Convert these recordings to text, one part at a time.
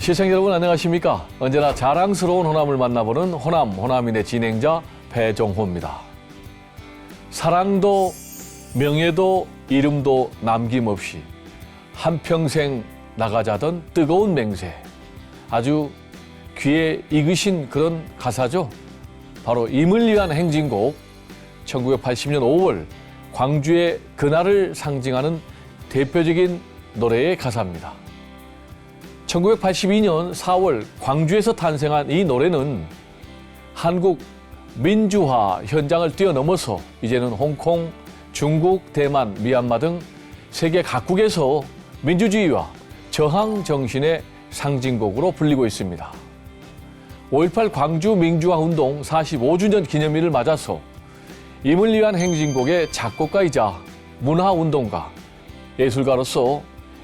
시청자 여러분 안녕하십니까? 언제나 자랑스러운 호남을 만나보는 호남, 호남인의 진행자 배종호입니다. 사랑도 명예도 이름도 남김없이 한평생 나가자던 뜨거운 맹세, 아주 귀에 익으신 그런 가사죠. 바로 임을 위한 행진곡, 1980년 5월 광주의 그날을 상징하는 대표적인 노래의 가사입니다. 1982년 4월 광주에서 탄생한 이 노래는 한국 민주화 현장을 뛰어넘어서 이제는 홍콩, 중국, 대만, 미얀마 등 세계 각국에서 민주주의와 저항 정신의 상징곡으로 불리고 있습니다. 5.18 광주 민주화 운동 45주년 기념일을 맞아서 임을 위한 행진곡의 작곡가이자 문화운동가, 예술가로서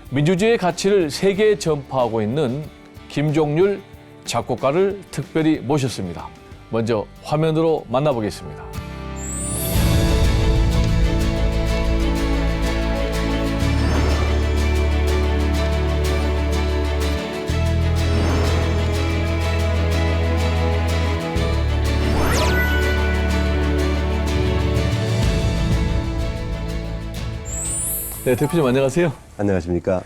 민주주의의 가치를 세계에 전파하고 있는 김종률 작곡가를 특별히 모셨습니다. 먼저 화면으로 만나보겠습니다. 네, 대표님 안녕하세요. 안녕하십니까.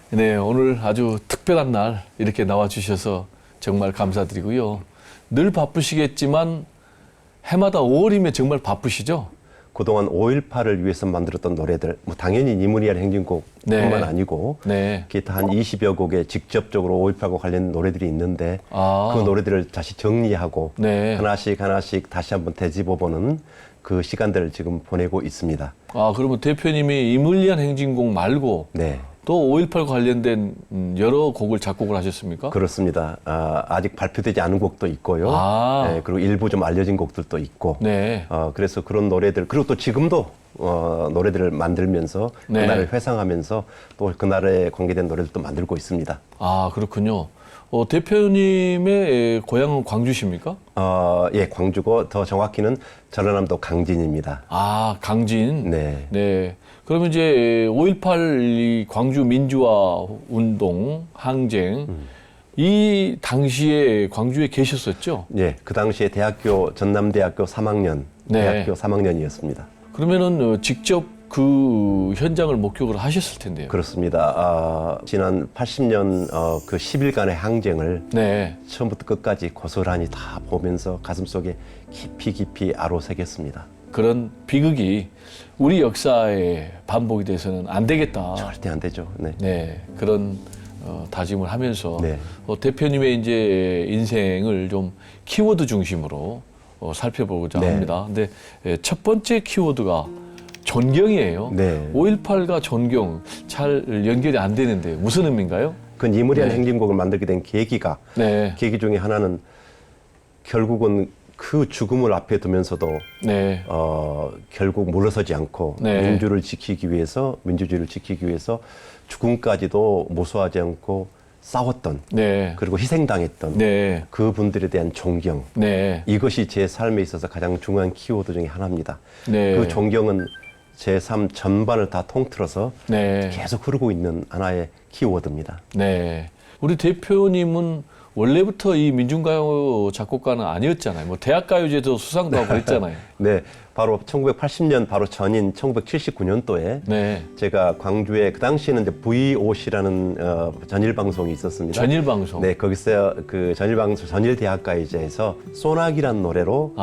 네, 오늘 아주 특별한 날 이렇게 나와주셔서 정말 감사드리고요. 늘 바쁘시겠지만 해마다 5월이면 정말 바쁘시죠? 그동안 5.18을 위해서 만들었던 노래들, 뭐 당연히 임을 위한 행진곡뿐만 네. 아니고 네. 기타 한 20여 곡의 직접적으로 5.18과 관련 노래들이 있는데 아. 그 노래들을 다시 정리하고 네. 하나씩 다시 한번 되짚어보는 그 시간들을 지금 보내고 있습니다. 아, 그러면 대표님이 임을 위한 행진곡 말고 네. 또 5.18과 관련된 여러 곡을 작곡을 하셨습니까? 그렇습니다. 아직 발표되지 않은 곡도 있고요. 아. 네, 그리고 일부 좀 알려진 곡들도 있고. 네. 그래서 그런 노래들, 그리고 또 지금도 노래들을 만들면서 네. 그날을 회상하면서 또 그날에 관계된 노래들도 만들고 있습니다. 아, 그렇군요. 대표님의 고향은 광주십니까? 예, 광주고 더 정확히는 전라남도 강진입니다. 아, 강진. 네. 네. 그러면 이제 5.18 광주 민주화 운동, 항쟁, 이 당시에 광주에 계셨었죠? 예, 그 당시에 전남대학교 3학년, 네. 대학교 3학년이었습니다. 그러면은 직접 그 현장을 목격을 하셨을 텐데요. 그렇습니다. 지난 80년 그 10일간의 항쟁을 네. 처음부터 끝까지 고스란히 다 보면서 가슴속에 깊이 아로새겼습니다. 그런 비극이 우리 역사에 반복이 돼서는 안 되겠다. 절대 안 되죠. 네. 네, 그런 다짐을 하면서 네. 대표님의 이제 인생을 좀 키워드 중심으로 살펴보고자 네. 합니다. 근데 첫 번째 키워드가 존경이에요. 네. 5.18과 존경 잘 연결이 안 되는데 무슨 의미인가요? 그 임을 위한 네. 행진곡을 만들게 된 계기 중에 하나는 결국은 그 죽음을 앞에 두면서도 네. 결국 물러서지 않고 네. 민주주의를 지키기 위해서 죽음까지도 모소하지 않고 싸웠던 네. 그리고 희생당했던 네. 그 분들에 대한 존경, 네. 이것이 제 삶에 있어서 가장 중요한 키워드 중에 하나입니다. 네. 그 존경은 제 삶 전반을 다 통틀어서 네. 계속 흐르고 있는 하나의 키워드입니다. 네. 우리 대표님은 원래부터 이 민중가요 작곡가는 아니었잖아요. 뭐 대학가요제도 수상도 하고 했잖아요. 네, 바로 1980년 바로 전인 1979년도에 네. 제가 광주에 그 당시에는 이제 VOC라는 전일 방송이 있었습니다. 전일 방송. 네, 거기서 그 전일 방송 전일 대학가요제에서 소나기란 노래로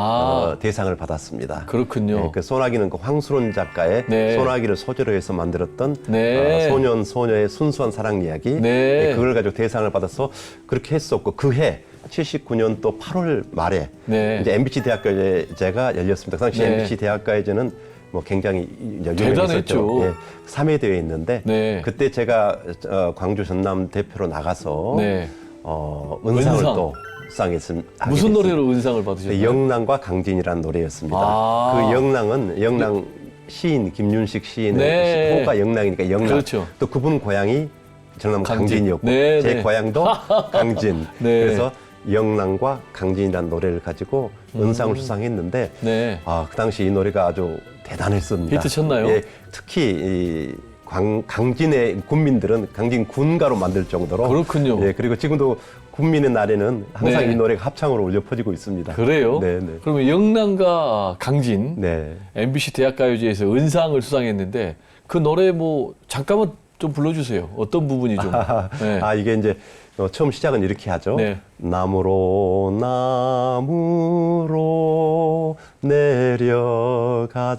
대상을 받았습니다. 그렇군요. 네, 그 소나기는 그 황수론 작가의 네. 소나기를 소재로 해서 만들었던 네. 소년 소녀의 순수한 사랑 이야기. 네. 네, 그걸 가지고 대상을 받아서 그렇게 했었고 그해 79년도 8월 말에 네. 이제 MBC 대학가요제가 열렸습니다. 그 당시 네. MBC 대학가요제는 뭐 굉장히 대단했죠. 예, 3회 대회 있는데 네. 그때 제가 광주 전남 대표로 나가서 네. 은상을 은상. 또 수상했습니다. 무슨 노래로 은상을 받으셨나요? 영랑과 강진이라는 노래였습니다. 아. 그 영랑 시인 김윤식 시인의 네. 호가 영랑이니까 영랑. 그렇죠. 또 그분 고향이 전남 강진. 강진이었고 네, 제 네. 고향도 강진. 네. 그래서 영랑과 강진이라는 노래를 가지고 은상을 수상했는데 네. 그 당시 이 노래가 아주 대단했습니다. 히트 쳤나요? 예, 특히 강진의 군민들은 강진 군가로 만들 정도로. 그렇군요. 예, 그리고 지금도 국민의 날에는 항상 네. 이 노래가 합창으로 울려 퍼지고 있습니다. 그래요? 네, 네. 그러면 영남과 강진 네. MBC 대학가요제에서 은상을 수상했는데 그 노래 뭐 잠깐만 좀 불러주세요. 어떤 부분이 좀. 네. 이게 이제 처음 시작은 이렇게 하죠. 네. 나무로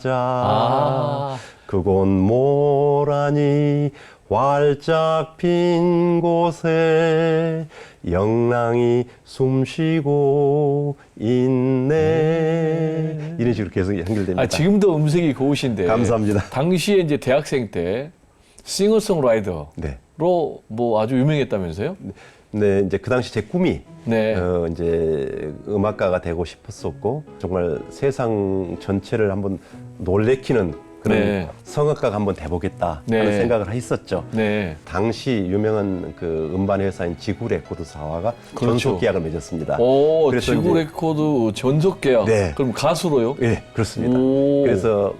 내려가자. 그곳 모란이 활짝 핀 곳에 영랑이 숨쉬고 있네. 이런 식으로 계속 연결됩니다. 지금도 음색이 고우신데. 감사합니다. 당시에 이제 대학생 때 싱어송라이더로 네. 뭐 아주 유명했다면서요? 네, 이제 그 당시 제 꿈이 네. 이제 음악가가 되고 싶었었고 정말 세상 전체를 한번 놀래키는 그런 네. 성악가가 한번 돼보겠다 네. 하는 생각을 했었죠. 네. 당시 유명한 그 음반 회사인 지구 레코드사와가 그렇죠. 전속 계약을 맺었습니다. 오, 그래서 지구 이제- 레코드 전속 계약. 네. 그럼 가수로요? 예, 그렇습니다. 오. 그래서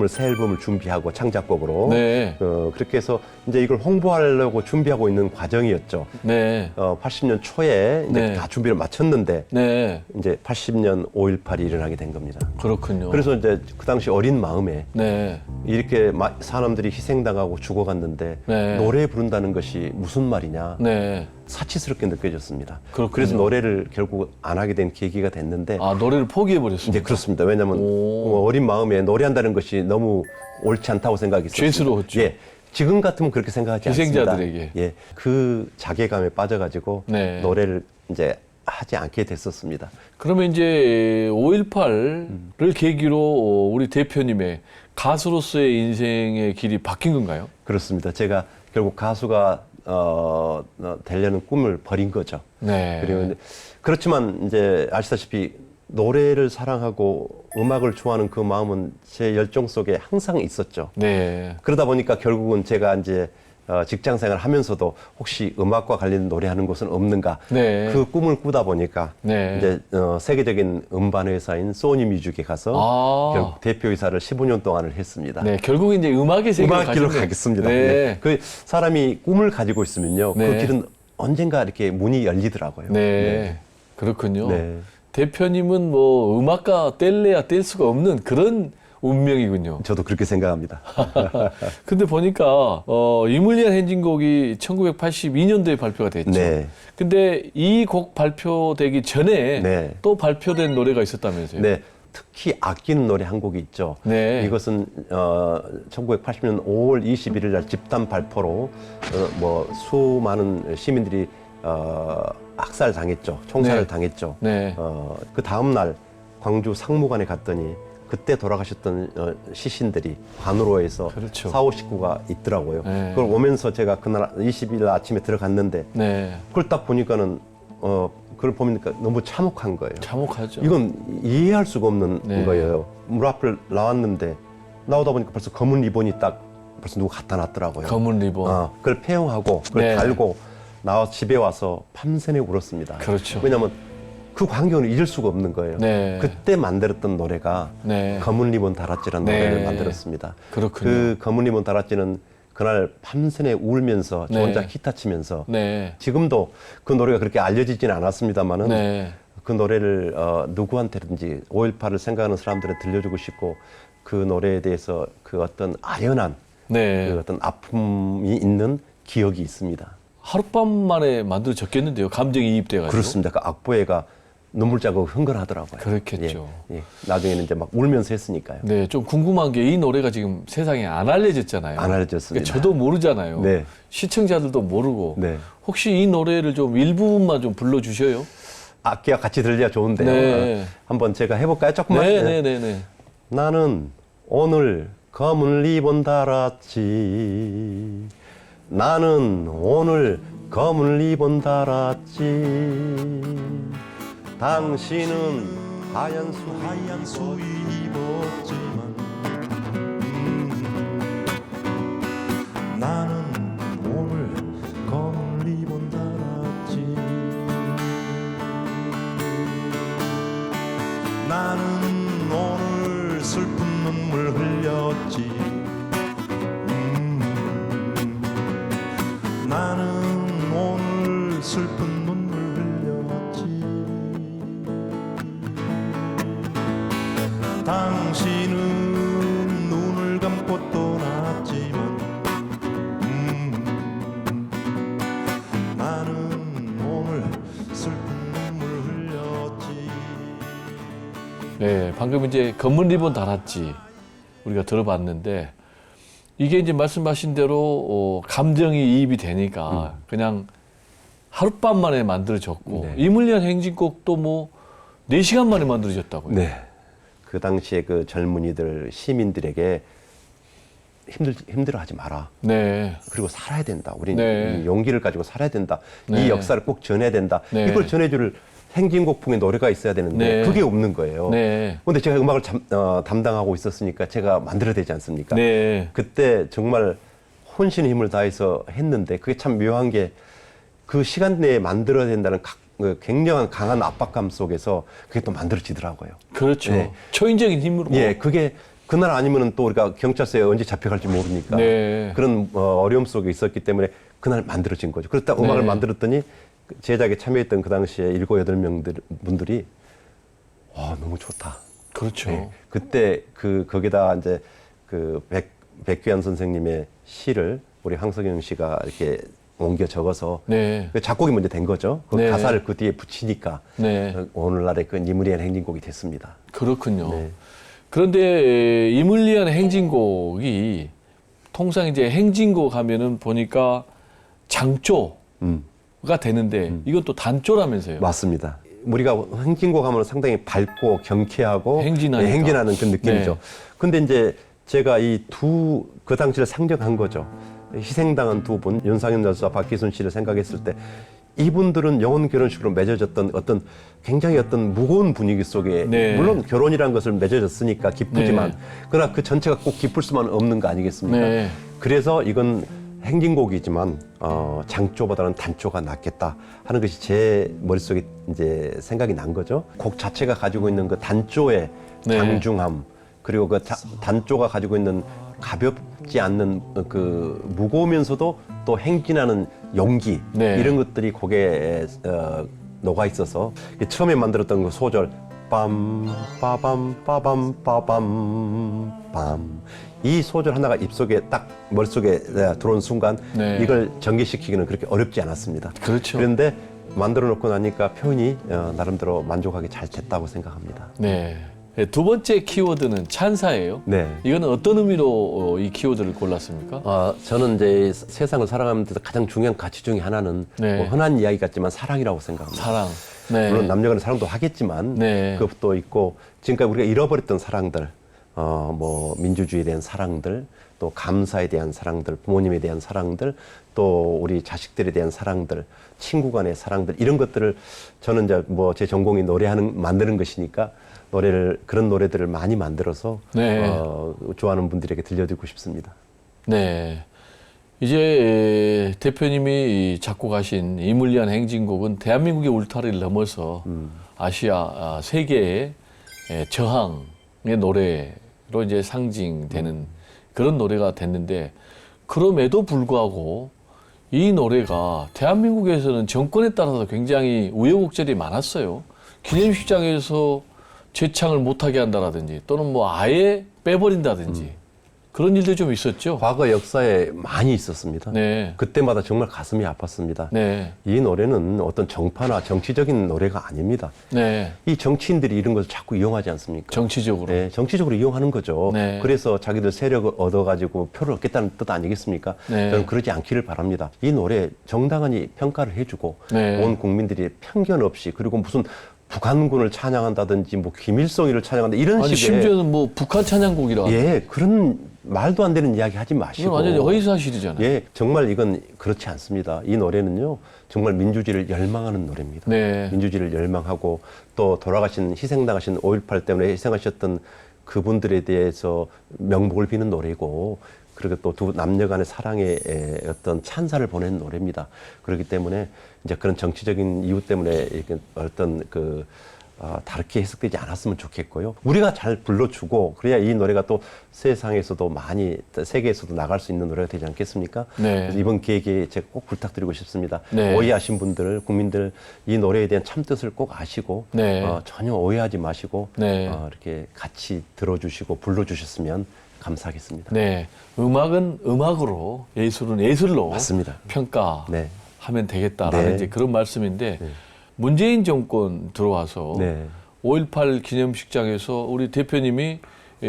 새 앨범을 준비하고 창작곡으로 네. 그렇게 해서 이제 이걸 홍보하려고 준비하고 있는 과정이었죠. 네. 80년 초에 이제 네. 다 준비를 마쳤는데 네. 이제 80년 5.18이 일어나게 된 겁니다. 그렇군요. 그래서 이제 그 당시 어린 마음에 네. 이렇게 사람들이 희생당하고 죽어갔는데 네. 노래 부른다는 것이 무슨 말이냐 네. 사치스럽게 느껴졌습니다. 그렇군요. 그래서 노래를 결국 안 하게 된 계기가 됐는데 노래를 포기해버렸습니다. 이제 그렇습니다. 왜냐하면 오. 어린 마음에 노래한다는 것이 너무 옳지 않다고 생각했었습니다. 죄스러웠죠. 예, 지금 같으면 그렇게 생각하지 희생자들에게. 않습니다. 예, 그 자괴감에 빠져가지고 네. 노래를 이제 하지 않게 됐었습니다. 그러면 이제 5.18을 계기로 우리 대표님의 가수로서의 인생의 길이 바뀐 건가요? 그렇습니다. 제가 결국 가수가 되려는 꿈을 버린 거죠. 네. 그리고 그렇지만 이제 아시다시피 노래를 사랑하고 음악을 좋아하는 그 마음은 제 열정 속에 항상 있었죠. 네. 그러다 보니까 결국은 제가 이제 직장 생활 하면서도 혹시 음악과 관련 노래하는 곳은 없는가 네. 그 꿈을 꾸다 보니까 네. 이제 세계적인 음반 회사인 소니 뮤직에 가서 결국 대표이사를 15년 동안을 했습니다. 네. 결국 이제 음악의 세계로 음악 길로 가셨네요. 가겠습니다. 네. 네. 그 사람이 꿈을 가지고 있으면요, 네. 그 길은 언젠가 이렇게 문이 열리더라고요. 네. 그렇군요. 네. 대표님은 뭐 음악가 뗄래야 뗄 수가 없는 그런 운명이군요. 저도 그렇게 생각합니다. 근데 보니까 이물리안 행진곡이 1982년도에 발표가 됐죠. 네. 근데 이 곡 발표되기 전에 네. 또 발표된 노래가 있었다면서요? 네. 특히 아끼는 노래 한 곡이 있죠. 네. 이것은 1980년 5월 21일 날 집단 발포로 뭐 수많은 시민들이 학살 당했죠. 총살을 네. 당했죠. 네. 그 다음 날 광주 상무관에 갔더니 그때 돌아가셨던 시신들이 관으로에서 그렇죠. 4, 5식구가 있더라고요. 네. 그걸 오면서 제가 그날 20일 아침에 들어갔는데 네. 그걸 딱 보니까는 그걸 보니까 너무 참혹한 거예요. 참혹하죠. 이건 이해할 수가 없는 네. 거예요. 물 앞을 나왔는데 나오다 보니까 벌써 검은 리본이 딱 벌써 누가 갖다 놨더라고요. 검은 리본. 그걸 폐용하고 그걸 네. 달고 나와 집에 와서 밤새내 울었습니다. 그렇죠. 왜냐하면 그 광경을 잊을 수가 없는 거예요. 네. 그때 만들었던 노래가 네. 검은 리본 달았지라는 네. 노래를 만들었습니다. 그렇군요. 그 검은 리본 달았지는 그날 밤새내 울면서 저 네. 혼자 기타 치면서 네. 지금도 그 노래가 그렇게 알려지지는 않았습니다만은 네. 그 노래를 누구한테든지 5.18을 생각하는 사람들한테 들려주고 싶고 그 노래에 대해서 그 어떤 아련한 네. 그 어떤 아픔이 있는 기억이 있습니다. 하룻밤 만에 만들어졌겠는데요. 감정이 이입돼가지고. 그렇습니다. 그 악보에가 눈물 자국 흥건하더라고요. 그렇겠죠. 예, 예. 나중에는 이제 막 울면서 했으니까요. 네, 좀 궁금한 게 이 노래가 지금 세상에 안 알려졌잖아요. 안 알려졌습니다. 그러니까 저도 모르잖아요. 네. 시청자들도 모르고. 네. 혹시 이 노래를 좀 일부분만 좀 불러주셔요? 악기와 같이 들려야 좋은데요. 네. 한번 제가 해볼까요? 조금만. 네네네네. 나는 오늘 검은 리본 달았지. 나는 오늘 검은 리본 달았지. 당신은 하얀 수의 입었지만 나는 오늘 검은 리본 달았지. 나는 오늘 슬픈 눈물 흘렸지. 방금 이제 검은 리본 달았지 우리가 들어봤는데 이게 이제 말씀하신 대로 감정이 이입이 되니까 그냥 하룻밤 만에 만들어졌고 네. 이물리한 행진곡도 뭐 4시간 만에 만들어졌다고요. 네. 그 당시에 그 젊은이들 시민들에게 힘들어하지 마라. 네. 그리고 살아야 된다. 우리는 네. 이 용기를 가지고 살아야 된다. 네. 이 역사를 꼭 전해야 된다. 네. 이걸 전해줄 행진곡풍의 노래가 있어야 되는데 네. 그게 없는 거예요. 네. 근데 제가 음악을 담당하고 있었으니까 제가 만들어야 되지 않습니까? 네. 그때 정말 혼신의 힘을 다해서 했는데 그게 참 묘한 게 그 시간 내에 만들어야 된다는 그 굉장한 강한 압박감 속에서 그게 또 만들어지더라고요. 그렇죠. 네. 초인적인 힘으로. 예, 그게 그날 아니면은 또 우리가 경찰서에 언제 잡혀갈지 모르니까 네. 그런 어려움 속에 있었기 때문에 그날 만들어진 거죠. 그렇다 음악을 네. 만들었더니 제작에 참여했던 그 당시에 7, 8명 분들이 와 너무 좋다. 그렇죠. 네. 그때 거기다 이제 백규환 선생님의 시를 우리 황석영 씨가 이렇게 옮겨 적어서 네. 그 작곡이 먼저 된 거죠. 그 네. 가사를 그 뒤에 붙이니까 네. 오늘날의 그 니무리한 행진곡이 됐습니다. 그렇군요. 네. 그런데 이물리한 행진곡이 통상 이제 행진곡 하면은 보니까 장조가 되는데 이건 또 단조라면서요. 맞습니다. 우리가 행진곡 하면 상당히 밝고 경쾌하고 행진하니까. 행진하는 그런 느낌이죠. 네. 근데 이제 제가 그 당시를 상정한 거죠. 희생당한 두 분, 윤상현 여사와 박기순 씨를 생각했을 때 이분들은 영혼 결혼식으로 맺어졌던 어떤 굉장히 어떤 무거운 분위기 속에 네. 물론 결혼이라는 것을 맺어졌으니까 기쁘지만 네. 그러나 그 전체가 꼭 기쁠 수만 없는 거 아니겠습니까? 네. 그래서 이건 행진곡이지만 장조보다는 단조가 낫겠다 하는 것이 제 머릿속에 이제 생각이 난 거죠. 곡 자체가 가지고 있는 그 단조의 네. 장중함 그리고 그 단조가 가지고 있는 가볍지 않는 그 무거우면서도 또 행진하는 용기 네. 이런 것들이 곡에 녹아 있어서 처음에 만들었던 그 소절 빰 빠밤 빠밤 빠밤 빰 이 소절 하나가 입속에 딱 머릿속에 들어온 순간 네. 이걸 전개시키기는 그렇게 어렵지 않았습니다. 그렇죠. 그런데 만들어 놓고 나니까 표현이 나름대로 만족하게 잘 됐다고 생각합니다. 네. 두 번째 키워드는 찬사예요. 네. 이거는 어떤 의미로 이 키워드를 골랐습니까? 저는 이제 세상을 살아가는 데서 가장 중요한 가치 중에 하나는 네. 뭐 흔한 이야기 같지만 사랑이라고 생각합니다. 사랑. 네. 물론 남녀간의 사랑도 하겠지만 네. 그것도 있고 지금까지 우리가 잃어버렸던 사랑들, 뭐 민주주의에 대한 사랑들, 또 감사에 대한 사랑들, 부모님에 대한 사랑들, 또 우리 자식들에 대한 사랑들, 친구 간의 사랑들 이런 것들을 저는 이제 뭐 제 전공이 만드는 것이니까 그런 노래들을 많이 만들어서 네. 좋아하는 분들에게 들려드리고 싶습니다. 네. 이제 대표님이 작곡하신 이물리한 행진곡은 대한민국의 울타리를 넘어서 아시아, 세계의 저항의 노래로 이제 상징되는 그런 노래가 됐는데 그럼에도 불구하고 이 노래가 대한민국에서는 정권에 따라서 굉장히 우여곡절이 많았어요. 기념식장에서 재창을 못하게 한다라든지 또는 뭐 아예 빼버린다든지 그런 일도 좀 있었죠. 과거 역사에 많이 있었습니다. 네. 그때마다 정말 가슴이 아팠습니다. 네. 이 노래는 어떤 정파나 정치적인 노래가 아닙니다. 네. 이 정치인들이 이런 것을 자꾸 이용하지 않습니까? 정치적으로. 네, 정치적으로 이용하는 거죠. 네. 그래서 자기들 세력을 얻어가지고 표를 얻겠다는 뜻 아니겠습니까? 네. 저는 그러지 않기를 바랍니다. 이 노래 정당하니 평가를 해주고 네. 온 국민들이 편견 없이 그리고 무슨 북한군을 찬양한다든지 뭐 김일성이를 찬양한다 이런 아니 식의 심지어는 뭐 북한 찬양곡이라. 예 그런 말도 안 되는 이야기 하지 마시고 이건 완전히 허위사실이잖아요. 예 정말 이건 그렇지 않습니다. 이 노래는요 정말 민주주의를 열망하는 노래입니다. 네. 민주주의를 열망하고 또 희생당하신 5.18 때문에 희생하셨던 그분들에 대해서 명복을 비는 노래고 그리고 또 두 남녀 간의 사랑의 어떤 찬사를 보낸 노래입니다. 그렇기 때문에 이제 그런 정치적인 이유 때문에 이렇게 어떤 다르게 해석되지 않았으면 좋겠고요. 우리가 잘 불러주고 그래야 이 노래가 또 세상에서도 세계에서도 나갈 수 있는 노래가 되지 않겠습니까? 네. 그래서 이번 기회에 제가 꼭 부탁드리고 싶습니다. 네. 오해하신 분들, 국민들 이 노래에 대한 참뜻을 꼭 아시고 네. 전혀 오해하지 마시고 네. 이렇게 같이 들어주시고 불러주셨으면 감사하겠습니다. 네. 음악은 음악으로, 예술은 예술로 맞습니다. 평가하면 네. 되겠다라는 네. 이제 그런 말씀인데 문재인 정권 들어와서 네. 5.18 기념식장에서 우리 대표님이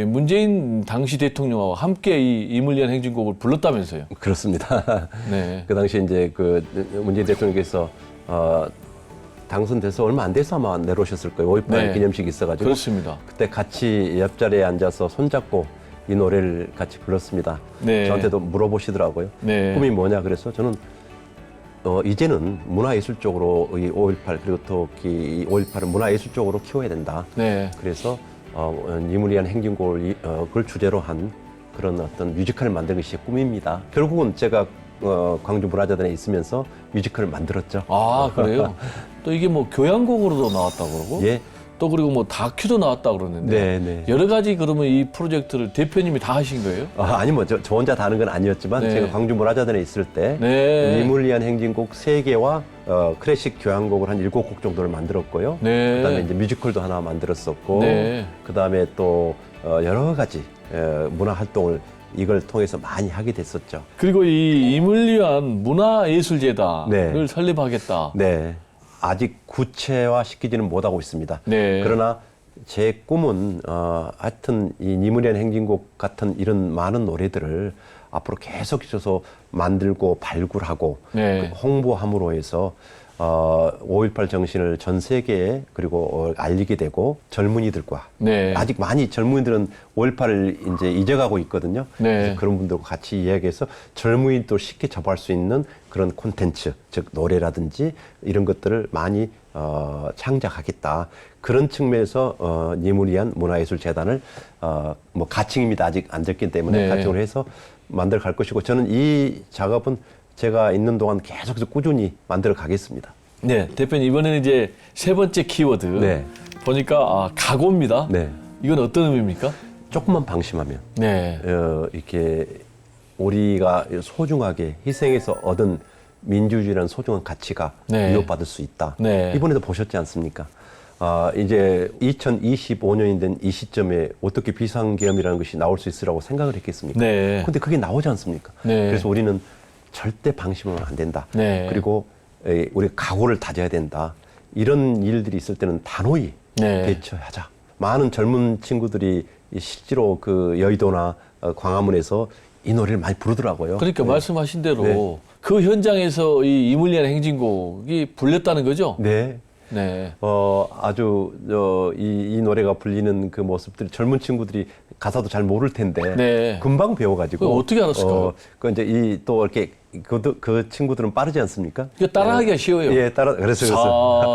문재인 당시 대통령하고 함께 이 이물리안 행진곡을 불렀다면서요. 그렇습니다. 네. 그 당시 이제 그 문재인 대통령께서 당선돼서 얼마 안 돼서 아마 내려오셨을 거예요. 5.18 네. 기념식이 있어가지고 그렇습니다. 그때 같이 옆자리에 앉아서 손잡고 이 노래를 같이 불렀습니다. 네. 저한테도 물어보시더라고요. 네. 꿈이 뭐냐 그래서 저는 이제는 문화예술 쪽으로 이 5.18 그리고 또 이 5.18을 문화예술 쪽으로 키워야 된다. 네. 그래서 이물리안 행진곡을 그걸 주제로 한 그런 어떤 뮤지컬을 만드는 것이 꿈입니다. 결국은 제가 광주 문화재단에 있으면서 뮤지컬을 만들었죠. 아, 그래요? 또 이게 뭐 교향곡으로도 나왔다고 그러고 예, 또 그리고 뭐 다큐도 나왔다고 그러는데 네, 네. 여러 가지 그러면 이 프로젝트를 대표님이 다 하신 거예요? 아니 뭐 저 혼자 다 하는 건 아니었지만 네. 제가 광주 문화재단에 있을 때 네. 이물리안 행진곡 3개와 클래식 교향곡을 한 7곡 정도를 만들었고요. 네. 그다음에 이제 뮤지컬도 하나 만들었었고, 네. 그다음에 또 여러 가지 문화 활동을 이걸 통해서 많이 하게 됐었죠. 그리고 이 이물리안 문화예술재단을 네. 설립하겠다. 네, 아직 구체화 시키지는 못하고 있습니다. 네. 그러나 제 꿈은 하여튼 이 이물리안 행진곡 같은 이런 많은 노래들을 앞으로 계속해서 만들고 발굴하고 네. 그 홍보함으로 해서 5.18 정신을 전 세계에 그리고 알리게 되고 젊은이들과 네. 아직 많이 젊은이들은 5.18을 이제 잊어가고 있거든요. 네. 그래서 그런 분들과 같이 이야기해서 젊은이도 쉽게 접할 수 있는 그런 콘텐츠, 즉 노래라든지 이런 것들을 많이 창작하겠다. 그런 측면에서 이물리안 문화예술재단을 뭐 가칭입니다. 아직 안 됐기 때문에 네. 가칭을 해서 만들어 갈 것이고 저는 이 작업은 제가 있는 동안 계속해서 꾸준히 만들어 가겠습니다. 네, 대표님 이번에는 이제 세 번째 키워드 네. 보니까 각오입니다. 네. 이건 어떤 의미입니까? 조금만 방심하면 네. 이렇게 우리가 소중하게 희생해서 얻은 민주주의라는 소중한 가치가 네. 위협받을 수 있다. 네. 이번에도 보셨지 않습니까? 이제 2025년이 된 이 시점에 어떻게 비상계엄이라는 것이 나올 수 있으라고 생각을 했겠습니까? 네. 근데 그게 나오지 않습니까? 네. 그래서 우리는 절대 방심하면 안 된다. 네. 그리고 우리가 각오를 다져야 된다. 이런 일들이 있을 때는 단호히 네. 대처하자. 많은 젊은 친구들이 실제로 그 여의도나 광화문에서 이 노래를 많이 부르더라고요. 그러니까 네. 말씀하신 대로 네. 그 현장에서 이 이물리안 행진곡이 불렸다는 거죠? 네. 네. 아주 이 노래가 불리는 그 모습들이 젊은 친구들이 가사도 잘 모를 텐데 네. 금방 배워가지고 그거 어떻게 알았을까요? 그 이제 이 또 이렇게 그 친구들은 빠르지 않습니까? 이거 따라하기가 쉬워요. 예, 그래서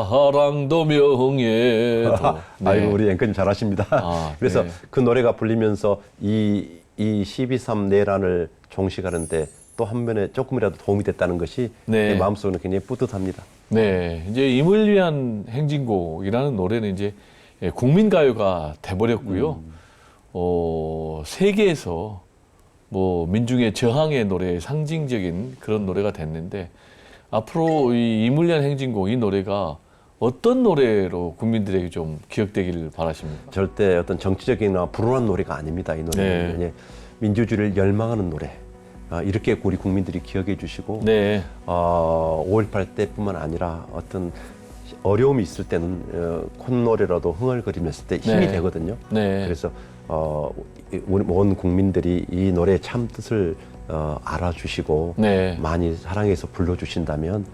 사랑도 명예도. 네. 아이고 우리 앵커님 잘하십니다. 그래서 네. 그 노래가 불리면서 이 12.3 내란을 종식하는데 또 한 면에 조금이라도 도움이 됐다는 것이 네. 내 마음속으로 굉장히 뿌듯합니다. 네, 이제 이물리안 행진곡이라는 노래는 이제 국민가요가 돼버렸고요. 세계에서 뭐 민중의 저항의 노래, 상징적인 그런 노래가 됐는데 앞으로 이 이물리안 행진곡 이 노래가 어떤 노래로 국민들에게 좀 기억되기를 바라십니까? 절대 어떤 정치적이나 불운한 노래가 아닙니다. 이 노래는 네. 예, 민주주의를 열망하는 노래. 이렇게 우리 국민들이 기억해 주시고 네, 5.18 때뿐만 아니라 어떤 어려움이 있을 때는 콧노래라도 흥얼거리면서 때 힘이 네. 되거든요. 네. 그래서 우리 온 국민들이 이 노래의 참 뜻을 알아주시고 네. 많이 사랑해서 불러주신다면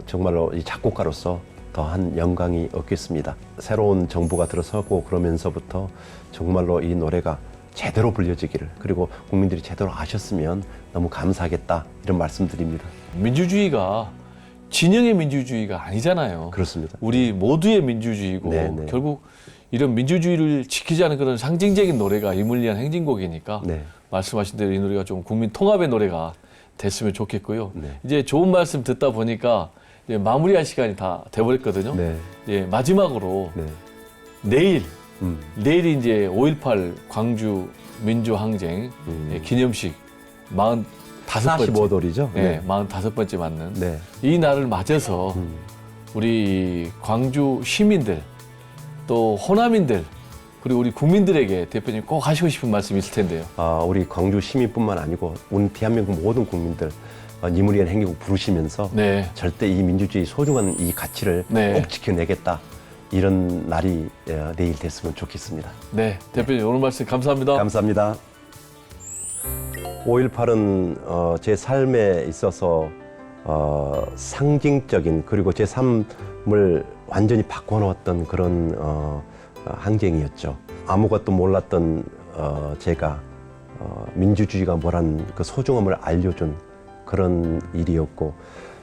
정말로 이 작곡가로서 더한 영광이 얻겠습니다. 새로운 정부가 들어서고 그러면서부터 정말로 이 노래가 제대로 불려지기를 그리고 국민들이 제대로 아셨으면 너무 감사하겠다 이런 말씀드립니다. 민주주의가 진영의 민주주의가 아니잖아요. 그렇습니다. 우리 모두의 민주주의고 네. 결국 이런 민주주의를 지키자는 그런 상징적인 노래가 이물리안 행진곡이니까 네. 말씀하신 대로 이 노래가 좀 국민 통합의 노래가 됐으면 좋겠고요. 네. 이제 좋은 말씀 듣다 보니까 이제 마무리할 시간이 다 돼버렸거든요. 네. 예, 마지막으로 네. 내일이 이제 5.18 광주 민주항쟁 기념식 45번째. 45돌이죠? 네, 45번째 맞는 네. 이 날을 맞아서 우리 광주 시민들 또 호남인들 그리고 우리 국민들에게 대표님 꼭 하시고 싶은 말씀 있을 텐데요. 우리 광주 시민뿐만 아니고 우리 대한민국 모든 국민들 이물리안 행진곡 부르시면서 네. 절대 이 민주주의 소중한 이 가치를 네. 꼭 지켜내겠다 이런 날이 내일 됐으면 좋겠습니다. 네, 대표님 오늘 말씀 감사합니다. 감사합니다. 5.18은 제 삶에 있어서 상징적인 그리고 제 삶을 완전히 바꿔놓았던 그런 항쟁이었죠. 아무것도 몰랐던 제가 민주주의가 뭐란 그 소중함을 알려준 그런 일이었고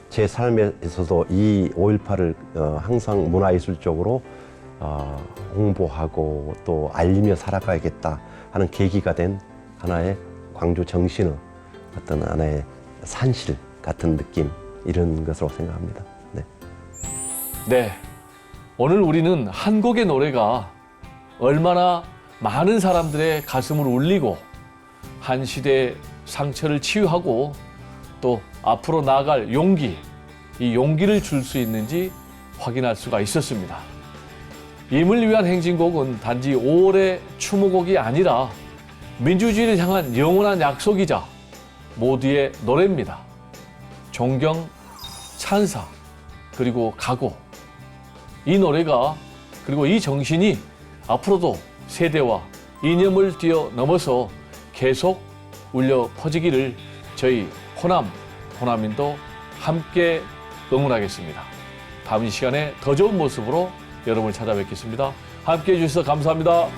제 삶에 있어서도 이 5.18을 항상 문화예술적으로 홍보하고 또 알리며 살아가야겠다 하는 계기가 된 하나의 광주 정신의 어떤 하나의 산실 같은 느낌 이런 것으로 생각합니다. 네. 네, 오늘 우리는 한 곡의 노래가 얼마나 많은 사람들의 가슴을 울리고 한 시대의 상처를 치유하고 또 앞으로 나아갈 용기, 이 용기를 줄 수 있는지 확인할 수가 있었습니다. 임을 위한 행진곡은 단지 5월의 추모곡이 아니라 민주주의를 향한 영원한 약속이자 모두의 노래입니다. 존경, 찬사, 그리고 각오. 이 노래가 그리고 이 정신이 앞으로도 세대와 이념을 뛰어넘어서 계속 울려 퍼지기를 저희 호남인도 함께 응원하겠습니다. 다음 이 시간에 더 좋은 모습으로 여러분을 찾아뵙겠습니다. 함께해 주셔서 감사합니다.